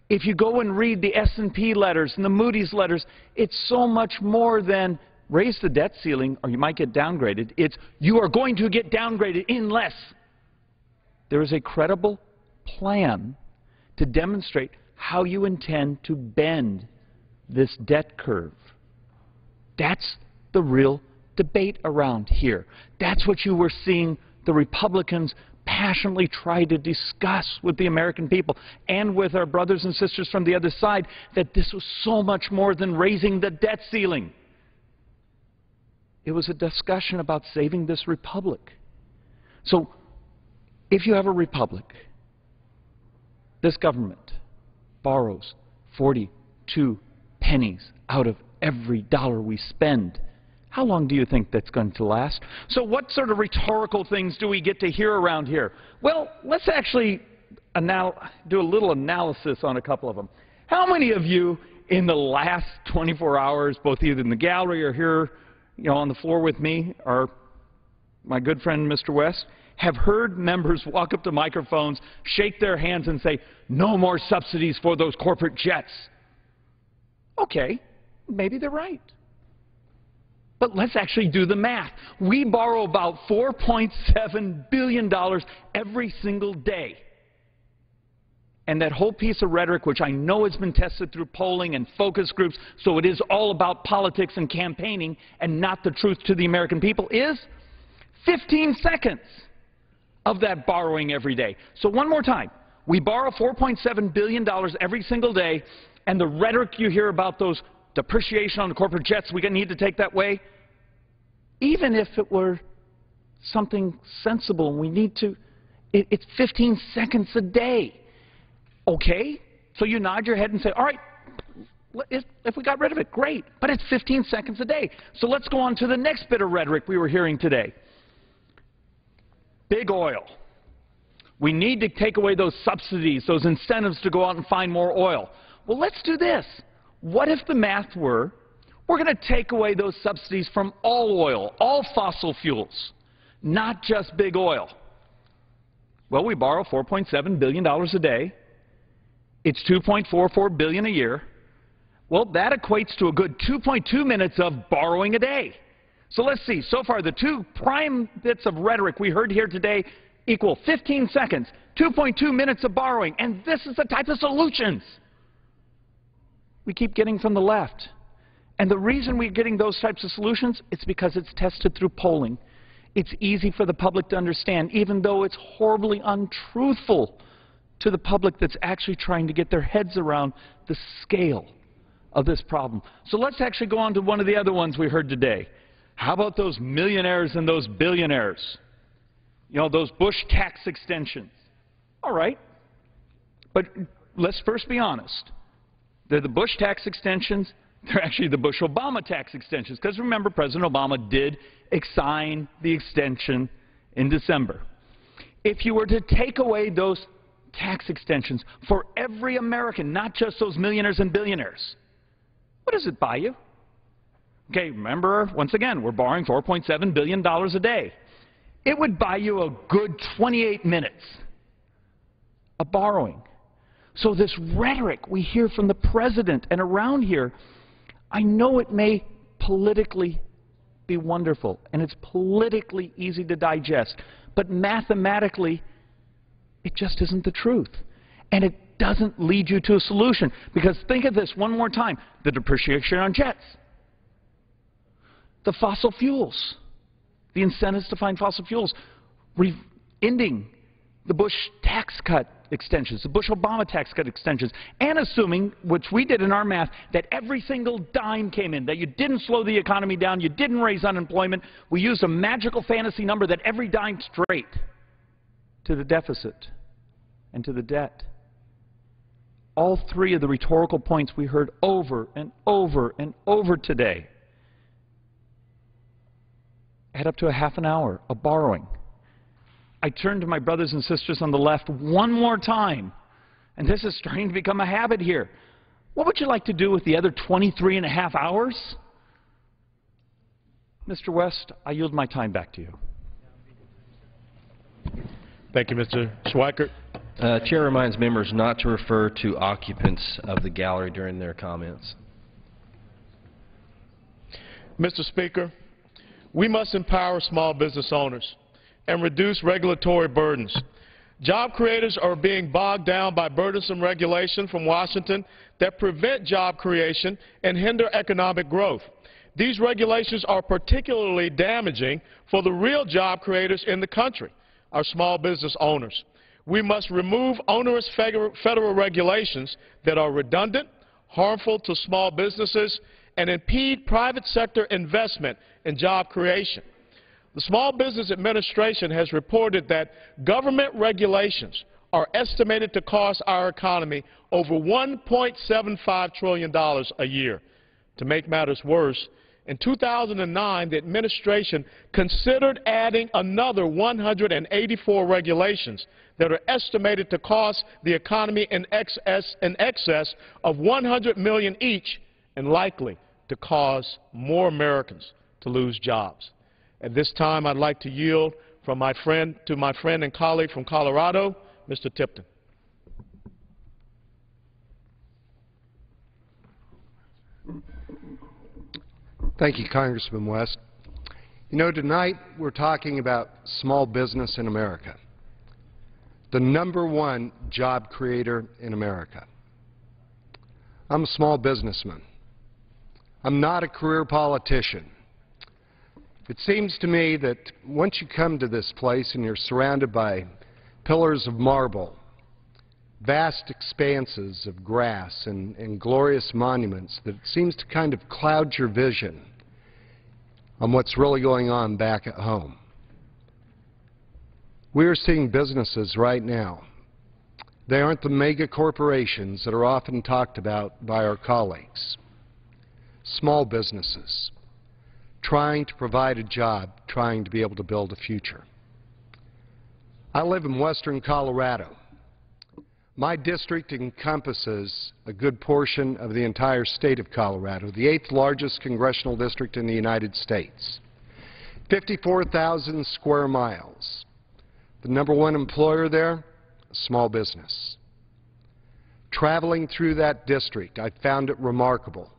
If you go and read the S&P letters and the Moody's letters, it's so much more than raise the debt ceiling or you might get downgraded. It's you are going to get downgraded unless there is a credible plan to demonstrate how you intend to bend this debt curve. That's the real debate around here. That's what you were seeing the Republicans passionately try to discuss with the American people and with our brothers and sisters from the other side, that this was so much more than raising the debt ceiling. It was a discussion about saving this republic. So if you have a republic, this government borrows 42 pennies out of every dollar we spend. How long do you think that's going to last? So what sort of rhetorical things do we get to hear around here? Well, let's actually do a little analysis on a couple of them. How many of you in the last 24 hours, both either in the gallery or here, on the floor with me, or my good friend Mr. West, have heard members walk up to microphones, shake their hands and say, no more subsidies for those corporate jets? Okay, maybe they're right. But let's actually do the math. We borrow about $4.7 billion every single day. And that whole piece of rhetoric, which I know has been tested through polling and focus groups, so it is all about politics and campaigning and not the truth to the American people, is 15 seconds of that borrowing every day. So one more time, we borrow $4.7 billion every single day, and the rhetoric you hear about those depreciation on the corporate jets, we need to take that way, even if it were something sensible, we need to, it's 15 seconds a day. Okay, so you nod your head and say, all right, if we got rid of it, great, but it's 15 seconds a day. So let's go on to the next bit of rhetoric we were hearing today. Big oil. We need to take away those subsidies, those incentives to go out and find more oil. Well, let's do this. What if the math were, we're going to take away those subsidies from all oil, all fossil fuels, not just big oil? Well, we borrow $4.7 billion a day. It's $2.44 billion a year. Well, that equates to a good 2.2 minutes of borrowing a day. So let's see. So far, the two prime bits of rhetoric we heard here today equal 15 seconds, 2.2 minutes of borrowing, and this is the type of solutions we keep getting from the left. And the reason we're getting those types of solutions, it's because it's tested through polling. It's easy for the public to understand, even though it's horribly untruthful to the public that's actually trying to get their heads around the scale of this problem. So let's actually go on to one of the other ones we heard today. How about those millionaires and those billionaires? You know, those Bush tax extensions. All right. But let's first be honest. They're the Bush tax extensions. They're actually the Bush-Obama tax extensions. Because remember, President Obama did sign the extension in December. If you were to take away those tax extensions for every American, not just those millionaires and billionaires, what does it buy you? Okay, remember, once again, we're borrowing $4.7 billion a day. It would buy you a good 28 minutes of borrowing. So this rhetoric we hear from the President and around here, I know it may politically be wonderful, and it's politically easy to digest, but mathematically, it just isn't the truth. And it doesn't lead you to a solution. Because think of this one more time. The depreciation on jets. The fossil fuels. The incentives to find fossil fuels. Ending the Bush tax cut extensions, the Bush-Obama tax cut extensions, and assuming, which we did in our math, that every single dime came in, that you didn't slow the economy down, you didn't raise unemployment. We used a magical fantasy number that every dime straight to the deficit and to the debt. All three of the rhetorical points we heard over and over and over today add up to a half an hour of borrowing. I turn to my brothers and sisters on the left one more time, and this is starting to become a habit here. What would you like to do with the other 23 and a half hours? Mr. West, I yield my time back to you. Thank you, Mr. Schweikert. Chair reminds members not to refer to occupants of the gallery during their comments. Mr. Speaker, we must empower small business owners and reduce regulatory burdens. Job creators are being bogged down by burdensome regulation from Washington that prevent job creation and hinder economic growth. These regulations are particularly damaging for the real job creators in the country, our small business owners. We must remove onerous federal regulations that are redundant, harmful to small businesses, and impede private sector investment in job creation. The Small Business Administration has reported that government regulations are estimated to cost our economy over $1.75 trillion a year. To make matters worse, in 2009, the administration considered adding another 184 regulations that are estimated to cost the economy in excess of $100 million each, and likely to cause more Americans to lose jobs. At this time, I'd like to yield to my friend and colleague from Colorado, Mr. Tipton. Thank you, Congressman West. You know, tonight we're talking about small business in America, the #1 job creator in America. I'm a small businessman. I'm not a career politician. It seems to me that once you come to this place and you're surrounded by pillars of marble, vast expanses of grass and glorious monuments, that it seems to kind of cloud your vision on what's really going on back at home. We're seeing businesses right now. They aren't the mega corporations that are often talked about by our colleagues. Small businesses trying to provide a job, trying to be able to build a future. I live in western Colorado. My district encompasses a good portion of the entire state of Colorado, the 8th largest congressional district in the United States. 54,000 square miles. The #1 employer there, a small business. Traveling through that district, I found it remarkable.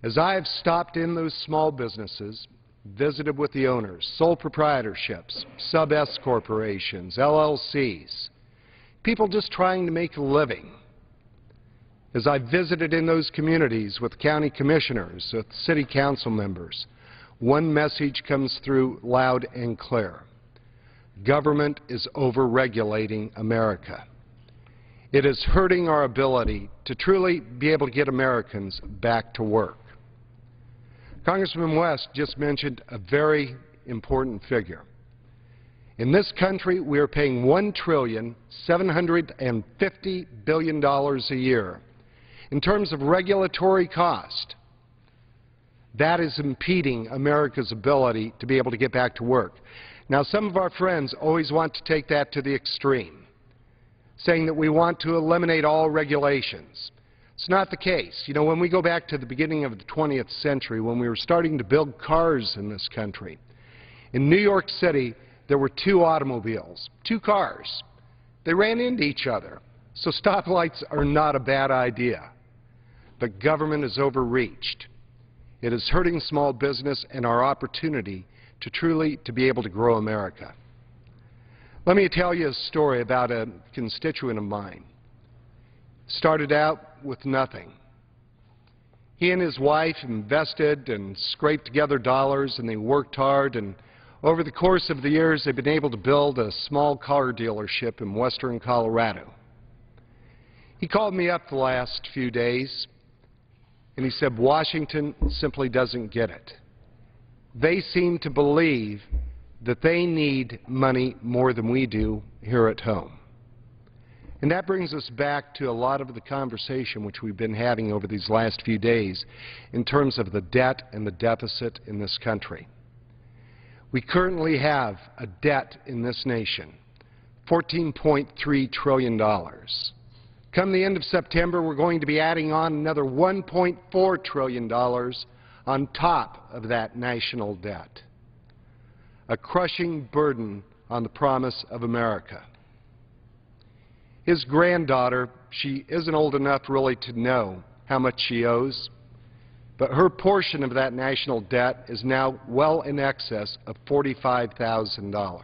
As I have stopped in those small businesses, visited with the owners, sole proprietorships, sub-S corporations, LLCs, people just trying to make a living. As I visited in those communities with county commissioners, with city council members, one message comes through loud and clear. Government is over-regulating America. It is hurting our ability to truly be able to get Americans back to work. Congressman West just mentioned a very important figure. In this country, we are paying $1,750 billion a year. In terms of regulatory cost, that is impeding America's ability to be able to get back to work. Now, some of our friends always want to take that to the extreme, saying that we want to eliminate all regulations. It's not the case. You know, when we go back to the beginning of the 20th century, when we were starting to build cars in this country, in New York City, there were 2 automobiles, 2 cars. They ran into each other. So stoplights are not a bad idea. But government is overreached. It is hurting small business and our opportunity to truly be able to grow America. Let me tell you a story about a constituent of mine. Started out with nothing. He and his wife invested and scraped together dollars, and they worked hard, and over the course of the years they've been able to build a small car dealership in western Colorado. He called me up the last few days and he said, Washington simply doesn't get it. They seem to believe that they need money more than we do here at home. And that brings us back to a lot of the conversation which we've been having over these last few days in terms of the debt and the deficit in this country. We currently have a debt in this nation, $14.3 trillion. Come the end of September, we're going to be adding on another $1.4 trillion on top of that national debt. A crushing burden on the promise of America. His granddaughter, she isn't old enough really to know how much she owes, but her portion of that national debt is now well in excess of $45,000.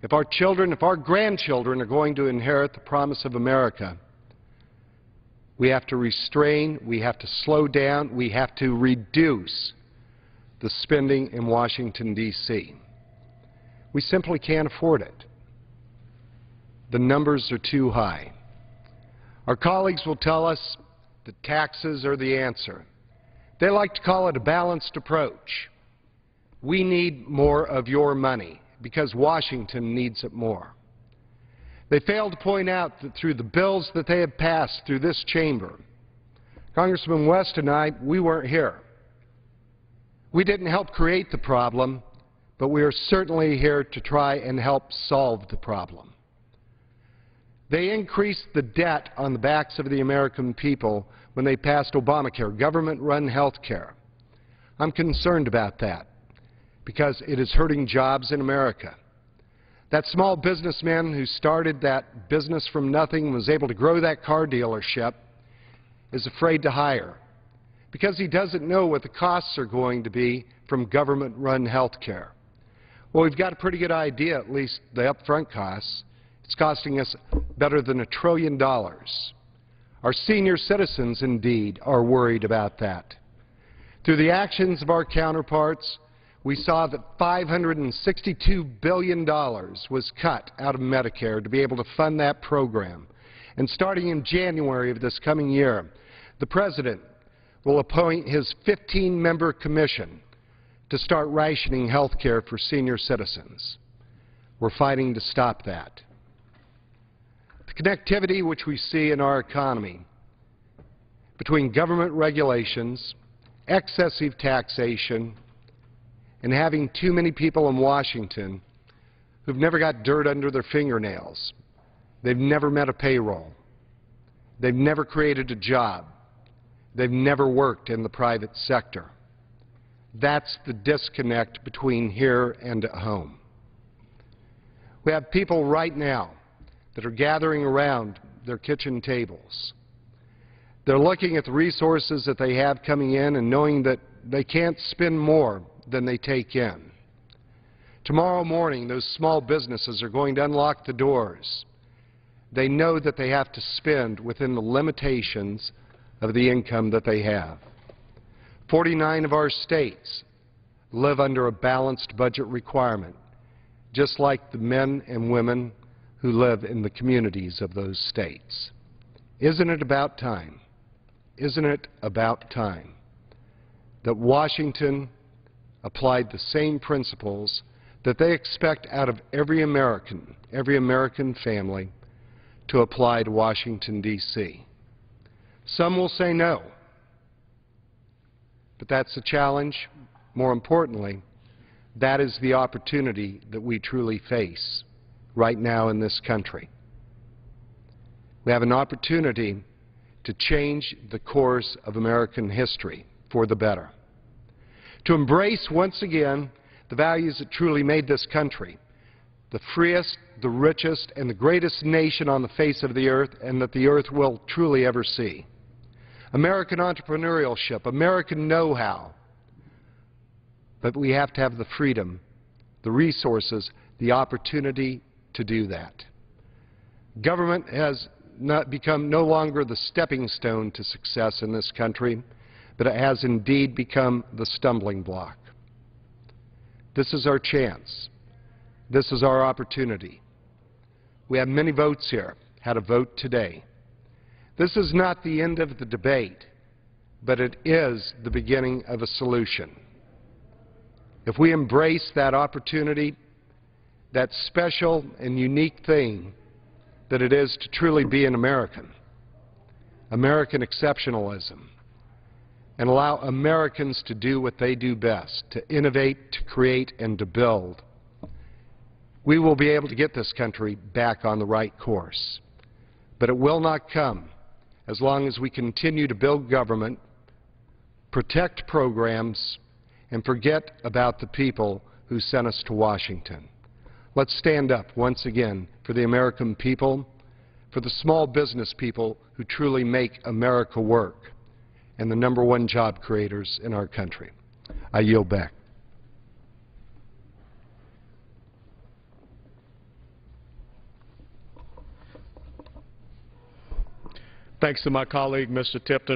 If our children, if our grandchildren are going to inherit the promise of America, we have to restrain, we have to slow down, we have to reduce the spending in Washington, D.C. We simply can't afford it. The numbers are too high. Our colleagues will tell us that taxes are the answer. They like to call it a balanced approach. We need more of your money because Washington needs it more. They fail to point out that through the bills that they have passed through this chamber, Congressman West and I, we weren't here. We didn't help create the problem, but we are certainly here to try and help solve the problem. They increased the debt on the backs of the American people when they passed Obamacare, government-run health care. I'm concerned about that because it is hurting jobs in America. That small businessman who started that business from nothing and was able to grow that car dealership is afraid to hire because he doesn't know what the costs are going to be from government-run health care. Well, we've got a pretty good idea, at least the upfront costs. It's costing us better than $1 trillion. Our senior citizens, indeed, are worried about that. Through the actions of our counterparts, we saw that $562 billion was cut out of Medicare to be able to fund that program. And starting in January of this coming year, the President will appoint his 15-member commission to start rationing health care for senior citizens. We're fighting to stop that. The connectivity which we see in our economy between government regulations, excessive taxation, and having too many people in Washington who've never got dirt under their fingernails. They've never met a payroll. They've never created a job. They've never worked in the private sector. That's the disconnect between here and at home. We have people right now that are gathering around their kitchen tables. They're looking at the resources that they have coming in and knowing that they can't spend more than they take in. Tomorrow morning, those small businesses are going to unlock the doors. They know that they have to spend within the limitations of the income that they have. 49 of our states live under a balanced budget requirement, just like the men and women who live in the communities of those states. Isn't it about time? Isn't it about time that Washington applied the same principles that they expect out of every American family to apply to Washington, D.C. Some will say no, but that's the challenge. More importantly, that is the opportunity that we truly face right now in this country. We have an opportunity to change the course of American history for the better, to embrace once again the values that truly made this country the freest, the richest, and the greatest nation on the face of the earth, and that the earth will truly ever see. American entrepreneurship, American know-how. But we have to have the freedom, the resources, the opportunity to do that. Government has become no longer the stepping stone to success in this country, but it has indeed become the stumbling block. This is our chance. This is our opportunity. We have many votes here, had a vote today. This is not the end of the debate, but it is the beginning of a solution. If we embrace that opportunity, that special and unique thing that it is to truly be an American, American exceptionalism, and allow Americans to do what they do best, to innovate, to create, and to build, we will be able to get this country back on the right course. But it will not come as long as we continue to build government, protect programs, and forget about the people who sent us to Washington. Let's stand up once again for the American people, for the small business people who truly make America work, and the #1 job creators in our country. I yield back. Thanks to my colleague, Mr. Tipton.